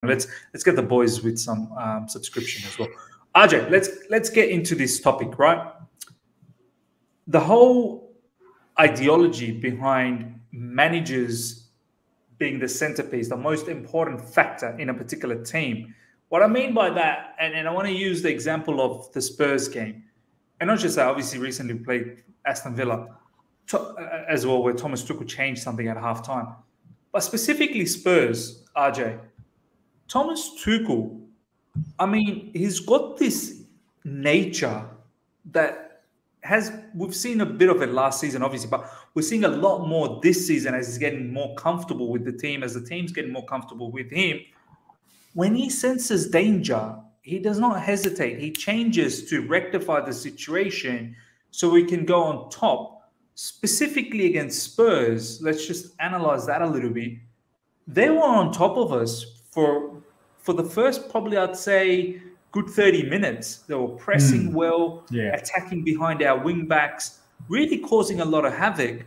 Let's get the boys with some subscription as well. RJ, let's get into this topic, right? The whole ideology behind managers being the centerpiece, the most important factor in a particular team. What I mean by that, and I want to use the example of the Spurs game, and not just that, obviously recently played Aston Villa as well, where Thomas Tuchel changed something at halftime. But specifically Spurs, RJ, Thomas Tuchel, I mean, he's got this nature that we've seen a bit of it last season, obviously, but we're seeing a lot more this season as he's getting more comfortable with the team, as the team's getting more comfortable with him. When he senses danger, he does not hesitate. He changes to rectify the situation so we can go on top. Specifically against Spurs, let's just analyze that a little bit. They were on top of us for the first, probably I'd say, good 30 minutes. They were pressing well, attacking behind our wing backs, really causing a lot of havoc.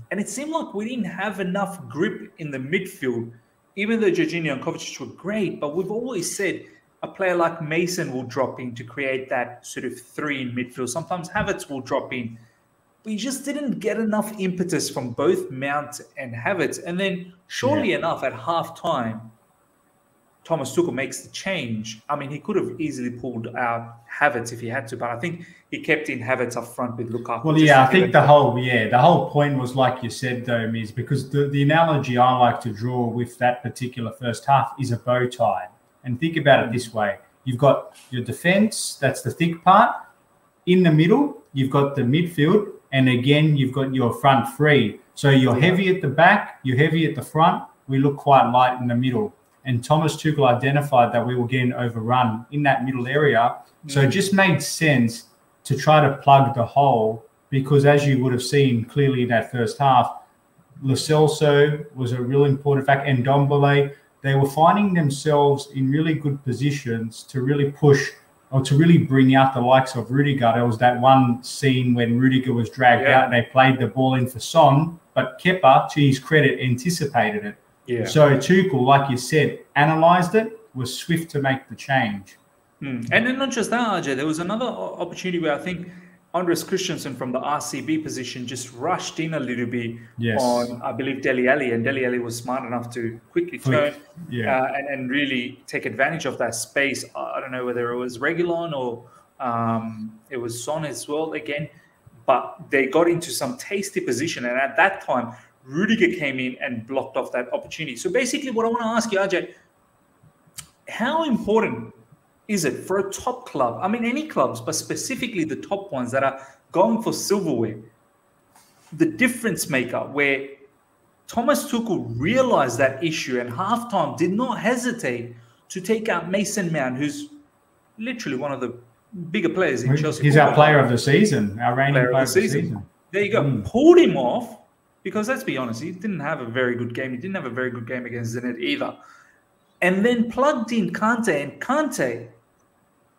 And it seemed like we didn't have enough grip in the midfield, even though Jorginho and Kante were great. But we've always said a player like Mason will drop in to create that sort of three in midfield. Sometimes Havertz will drop in. We just didn't get enough impetus from both Mount and Havertz. And then, surely enough, at halftime, Thomas Tuchel makes the change. I mean, he could have easily pulled out Havertz if he had to, but I think he kept in Havertz up front with Lukaku. Well, yeah, I think the whole point was, like you said, though, Miz, because the analogy I like to draw with that particular first half is a bow tie. And think about it this way. You've got your defence, that's the thick part. In the middle, you've got the midfield, and again, you've got your front three. So you're heavy at the back, you're heavy at the front. We look quite light in the middle. And Thomas Tuchel identified that we were getting overrun in that middle area. So it just made sense to try to plug the hole because, as you would have seen clearly in that first half, Lo Celso was a real important factor, and Ndombele, they were finding themselves in really good positions to really push or to really bring out the likes of Rudiger. There was that one scene when Rudiger was dragged out and they played the ball in for Son, but Kepa, to his credit, anticipated it. Yeah. So Tuchel, like you said, analysed it, was swift to make the change. And then not just that, RJ, there was another opportunity where I think Andres Christensen from the RCB position just rushed in a little bit on, I believe, Dele Alli, and Dele Alli was smart enough to quickly turn and really take advantage of that space. I don't know whether it was Reguilon or it was Son as well again, but they got into some tasty position, and at that time, Rudiger came in and blocked off that opportunity. So basically what I want to ask you, RJ, how important is it for a top club? I mean, any clubs, but specifically the top ones that are going for silverware, the difference maker where Thomas Tuchel realized that issue and halftime did not hesitate to take out Mason Mount, who's literally one of the bigger players in Chelsea. He's our player of the season, our reigning player of the season. There you go. Pulled him off. Because let's be honest, he didn't have a very good game. He didn't have a very good game against Zenit either. And then plugged in Kante, and Kante,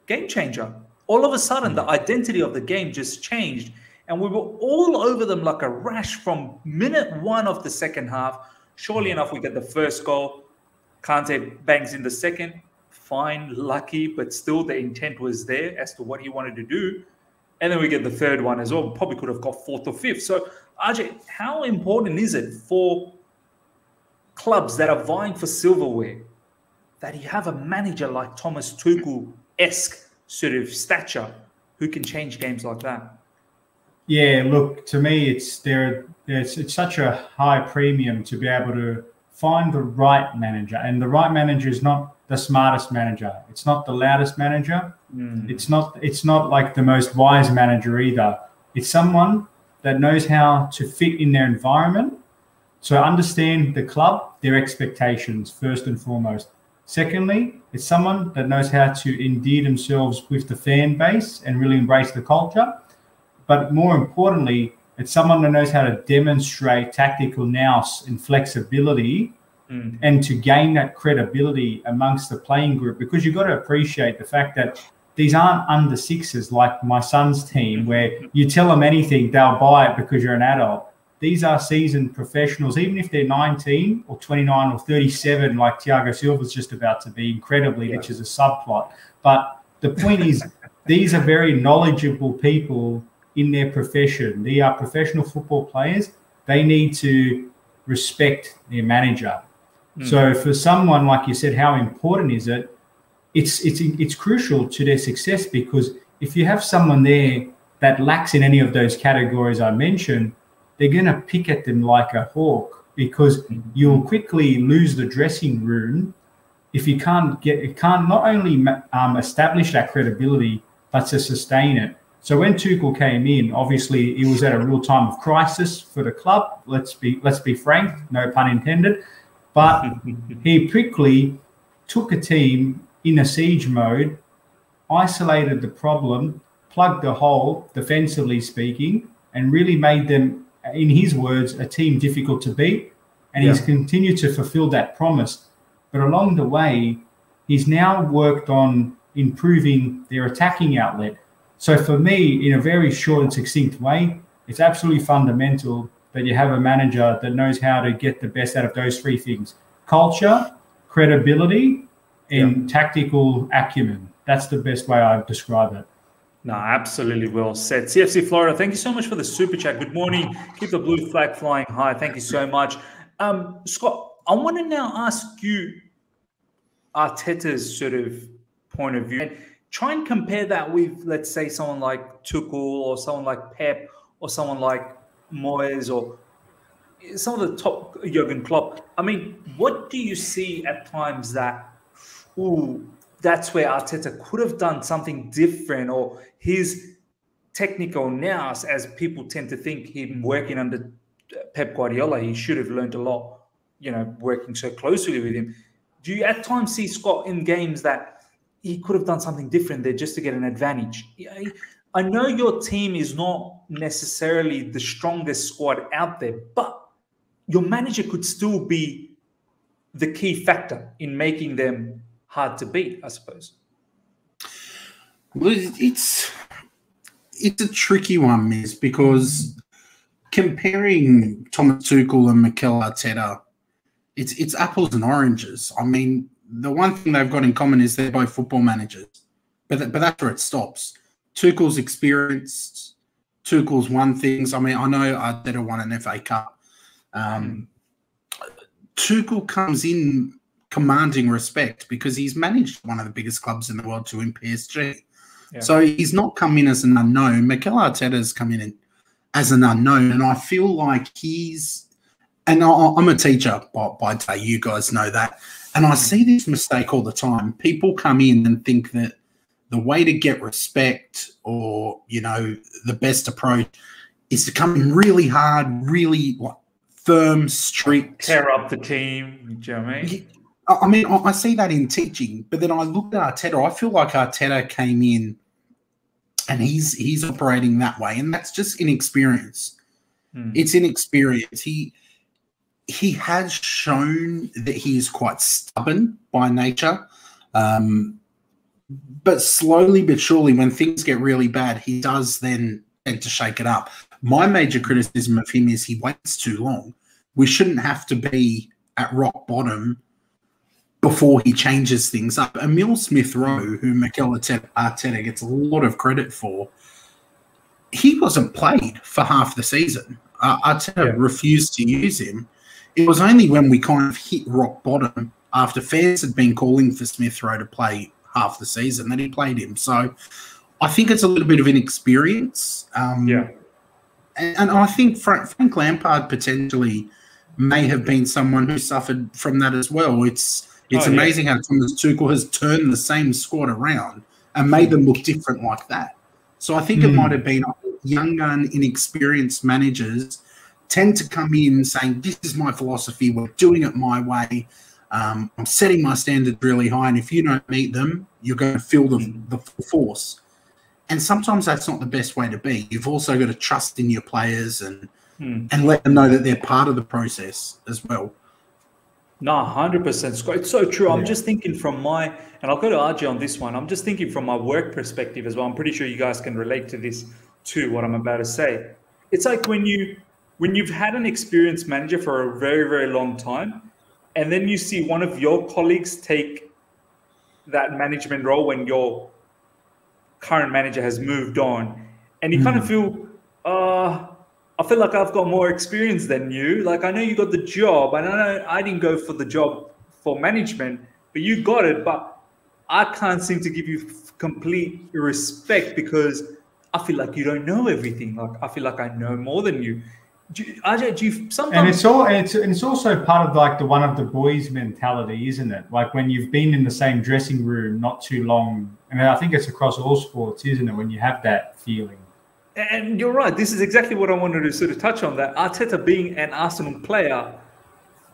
game changer. All of a sudden, the identity of the game just changed. And we were all over them like a rash from minute one of the second half. Surely enough, we get the first goal. Kante bangs in the second. Fine, lucky, but still the intent was there as to what he wanted to do. And then we get the third one as well. Probably could have got fourth or fifth. So, RJ, how important is it for clubs that are vying for silverware that you have a manager like Thomas Tuchel-esque sort of stature who can change games like that? Yeah, look, to me, it's such a high premium to be able to find the right manager. And the right manager is not the smartest manager. It's not the loudest manager. It's not like the most wise manager either. It's someone that knows how to fit in their environment. So understand the club, their expectations, first and foremost. Secondly, it's someone that knows how to endear themselves with the fan base and really embrace the culture. But more importantly, it's someone that knows how to demonstrate tactical nous and flexibility and to gain that credibility amongst the playing group. Because you've got to appreciate the fact that these aren't under sixes like my son's team where you tell them anything, they'll buy it because you're an adult. these are seasoned professionals, even if they're 19 or 29 or 37, like Thiago Silva's just about to be incredibly, which is a subplot. But the point is, these are very knowledgeable people in their profession. They are professional football players. They need to respect their manager. So for someone, like you said, how important is it? It's crucial to their success, because if you have someone there that lacks in any of those categories I mentioned, they're going to pick at them like a hawk, because you'll quickly lose the dressing room if you can't not only establish that credibility, but to sustain it. So when Tuchel came in, obviously it was at a real time of crisis for the club. Let's be frank, no pun intended. But he quickly took a team in a siege mode, isolated the problem, plugged the hole, defensively speaking, and really made them, in his words, a team difficult to beat. And he's continued to fulfill that promise. But along the way, he's now worked on improving their attacking outlet. So for me, in a very short and succinct way, it's absolutely fundamental that you have a manager that knows how to get the best out of those three things: culture, credibility, and tactical acumen. That's the best way I'd describe it. No, absolutely well said. CFC Florida, thank you so much for the super chat. Good morning. Keep the blue flag flying high. Thank you so much. Scott, I want to now ask you Arteta's sort of point of view. And try and compare that with, let's say, someone like Tuchel or someone like Pep or someone like Moyes or some of the top, Jurgen Klopp. I mean, what do you see at times that, that's where Arteta could have done something different, or his technical nous, as people tend to think, him working under Pep Guardiola, he should have learned a lot, working so closely with him. Do you at times see, Scott, in games that he could have done something different there just to get an advantage? I know your team is not necessarily the strongest squad out there, but your manager could still be the key factor in making them hard to beat, I suppose. Well, it's a tricky one, Miz, because comparing Thomas Tuchel and Mikel Arteta, it's apples and oranges. I mean, the one thing they've got in common is they're both football managers, but that's where it stops. Tuchel's experienced. Tuchel's won things. I mean, I know Arteta won an FA Cup. Tuchel comes in commanding respect because he's managed one of the biggest clubs in the world to win PSG. Yeah. So he's not come in as an unknown. Mikel Arteta's come in as an unknown, and I feel like and I'm a teacher by day, you guys know that, and I see this mistake all the time. People come in and think that the way to get respect or, the best approach is to come in really hard, really firm, strict. Tear up the team, do you know what I mean? I mean, I see that in teaching, but then I look at Arteta, I feel like Arteta came in and he's operating that way, and that's just inexperience. It's inexperience. He has shown that he is quite stubborn by nature, but slowly but surely, when things get really bad, he does then tend to shake it up. My major criticism of him is he waits too long. We shouldn't have to be at rock bottom before he changes things up. Emile Smith-Rowe, who Mikel Arteta gets a lot of credit for, he wasn't played for half the season. Arteta refused to use him. It was only when we kind of hit rock bottom, after fans had been calling for Smith-Rowe to play half the season, that he played him. So I think it's a little bit of inexperience. And I think Frank Lampard potentially may have been someone who suffered from that as well. It's amazing how Thomas Tuchel has turned the same squad around and made them look different like that. So I think it might have been young and inexperienced managers tend to come in saying, this is my philosophy, we're doing it my way, I'm setting my standards really high, and if you don't meet them, you're going to feel the force. And sometimes that's not the best way to be. You've also got to trust in your players and let them know that they're part of the process as well. No, 100%, Scott. It's so true. I'm just thinking from and I'll go to RJ on this one. I'm just thinking from my work perspective as well. I'm pretty sure you guys can relate to this too, what I'm about to say. It's like when you when you've had an experienced manager for a very, very long time, and then you see one of your colleagues take that management role when your current manager has moved on, and you kind of feel, I feel like I've got more experience than you. Like, I know you got the job, and I know I didn't go for the job for management, but you got it. But I can't seem to give you complete respect because I feel like you don't know everything. Like, I feel like I know more than you. Ajay, do you sometimes? And it's also part of like the one of the boys mentality, isn't it? Like when you've been in the same dressing room not too long, and I think it's across all sports, isn't it? When you have that feeling. And you're right. This is exactly what I wanted to sort of touch on. That Arteta being an Arsenal player,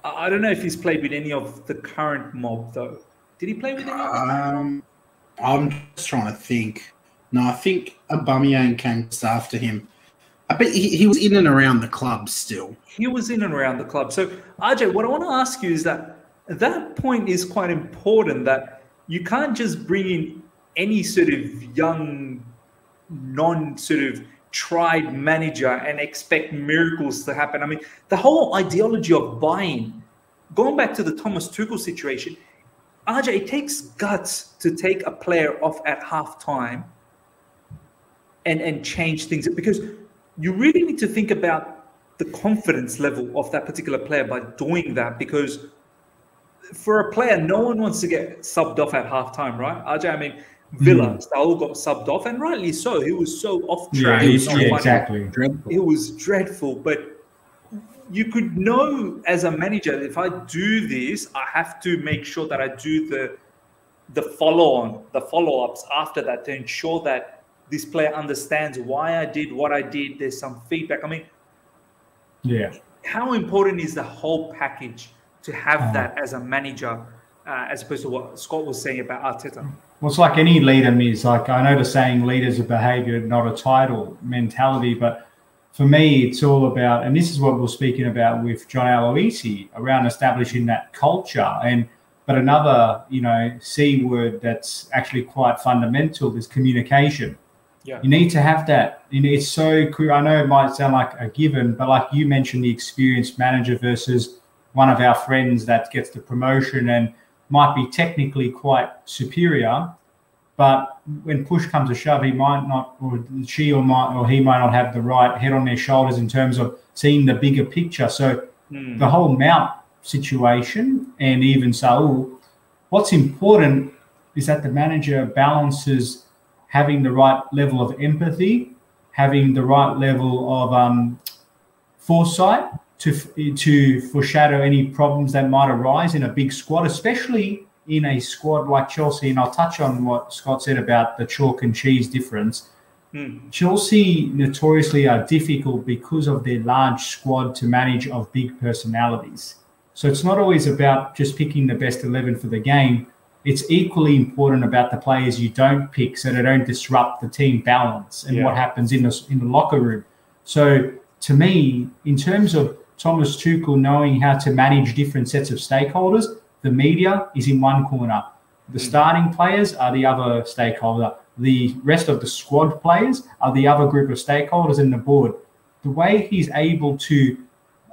I don't know if he's played with any of the current mob though. Did he play with any of them? I'm just trying to think. No, I think Aubameyang came just after him. I bet he was in and around the club still. He was in and around the club. So, Ajay, what I want to ask you is that point is quite important, that you can't just bring in any sort of young, non-sort of tried manager and expect miracles to happen. I mean, the whole ideology of buying, going back to the Thomas Tuchel situation, Ajay, it takes guts to take a player off at halftime and change things, because you really need to think about the confidence level of that particular player by doing that, because for a player, no one wants to get subbed off at halftime, right? Ajay, I mean, Villa, Saul got subbed off, and rightly so. He was so off track. Exactly. It was dreadful, but you could know as a manager, if I do this, I have to make sure that I do the follow-ups after that to ensure that this player understands why I did what I did. There's some feedback. I mean, how important is the whole package to have that as a manager, as opposed to what Scott was saying about Arteta? Well, it's like any leader, Miz. Like, I know the saying, leaders are behaviour, not a title mentality, but for me, it's all about, and this is what we're speaking about with John Aloisi, around establishing that culture. But another, C word that's actually quite fundamental is communication. Yeah. You need to have that. It's so clear. I know it might sound like a given, but like you mentioned, the experienced manager versus one of our friends that gets the promotion and might be technically quite superior, but when push comes to shove, he might not, or she or he might not have the right head on their shoulders in terms of seeing the bigger picture. So the whole Mount situation, and even Saul, what's important is that the manager balances having the right level of empathy, having the right level of foresight to foreshadow any problems that might arise in a big squad, especially in a squad like Chelsea. And I'll touch on what Scott said about the chalk and cheese difference. Chelsea notoriously are difficult because of their large squad to manage of big personalities. So it's not always about just picking the best 11 for the game. It's equally important about the players you don't pick, so they don't disrupt the team balance and what happens in the locker room. So to me, in terms of Thomas Tuchel knowing how to manage different sets of stakeholders, the media is in one corner. The starting players are the other stakeholder. The rest of the squad players are the other group of stakeholders in the board. The way he's able to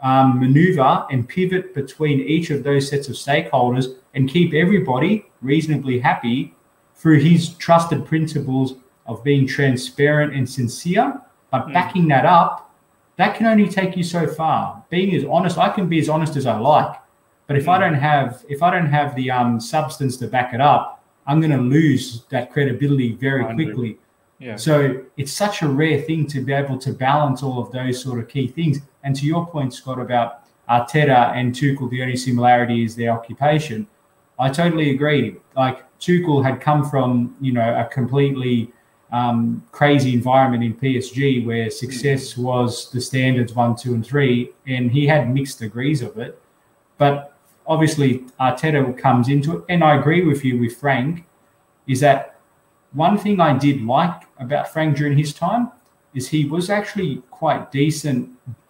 maneuver and pivot between each of those sets of stakeholders and keep everybody reasonably happy through his trusted principles of being transparent and sincere, but backing that up, that can only take you so far. Being as honest, I can be as honest as I like, but if I don't have the substance to back it up, I'm going to lose that credibility very quickly. Yeah. So it's such a rare thing to be able to balance all of those sort of key things. And to your point, Scott, about Arteta and Tuchel, the only similarity is their occupation. I totally agree. Like, Tuchel had come from, a completely crazy environment in PSG where success was the standards 1, 2, and 3, and he had mixed degrees of it. But obviously, Arteta comes into it, and I agree with you with Frank, is that one thing I did like about Frank during his time is he was actually quite decent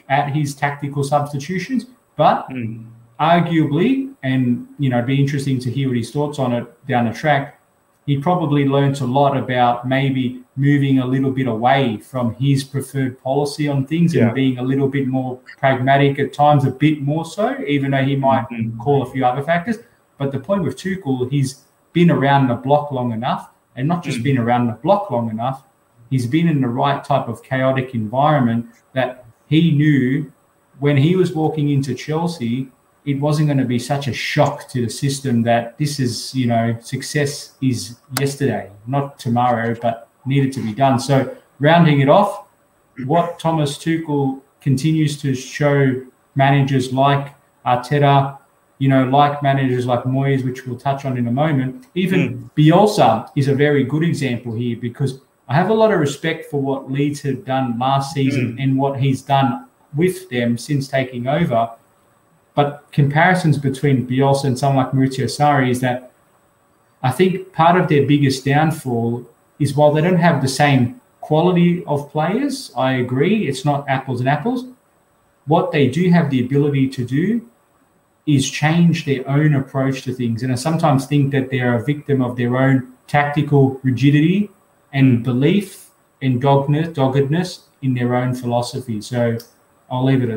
at his tactical substitutions, but arguably, and it'd be interesting to hear what his thoughts on it down the track, he probably learnt a lot about maybe moving a little bit away from his preferred policy on things and being a little bit more pragmatic at times, a bit more so, even though he might call a few other factors. But the point with Tuchel, he's been around the block long enough, and not just been around the block long enough, he's been in the right type of chaotic environment that he knew when he was walking into Chelsea, it wasn't going to be such a shock to the system that this is, you know, success is yesterday, not tomorrow, but needed to be done. So rounding it off, what Thomas Tuchel continues to show managers like Arteta, you know, like managers like Moyes, which we'll touch on in a moment, even Bielsa is a very good example here, because I have a lot of respect for what Leeds have done last season and what he's done with them since taking over. But comparisons between Bielsa and someone like Maurizio Sarri is that I think part of their biggest downfall is while they don't have the same quality of players, I agree, it's not apples and apples. What they do have the ability to do is change their own approach to things. And I sometimes think that they're a victim of their own tactical rigidity and belief and doggedness in their own philosophy. So I'll leave it at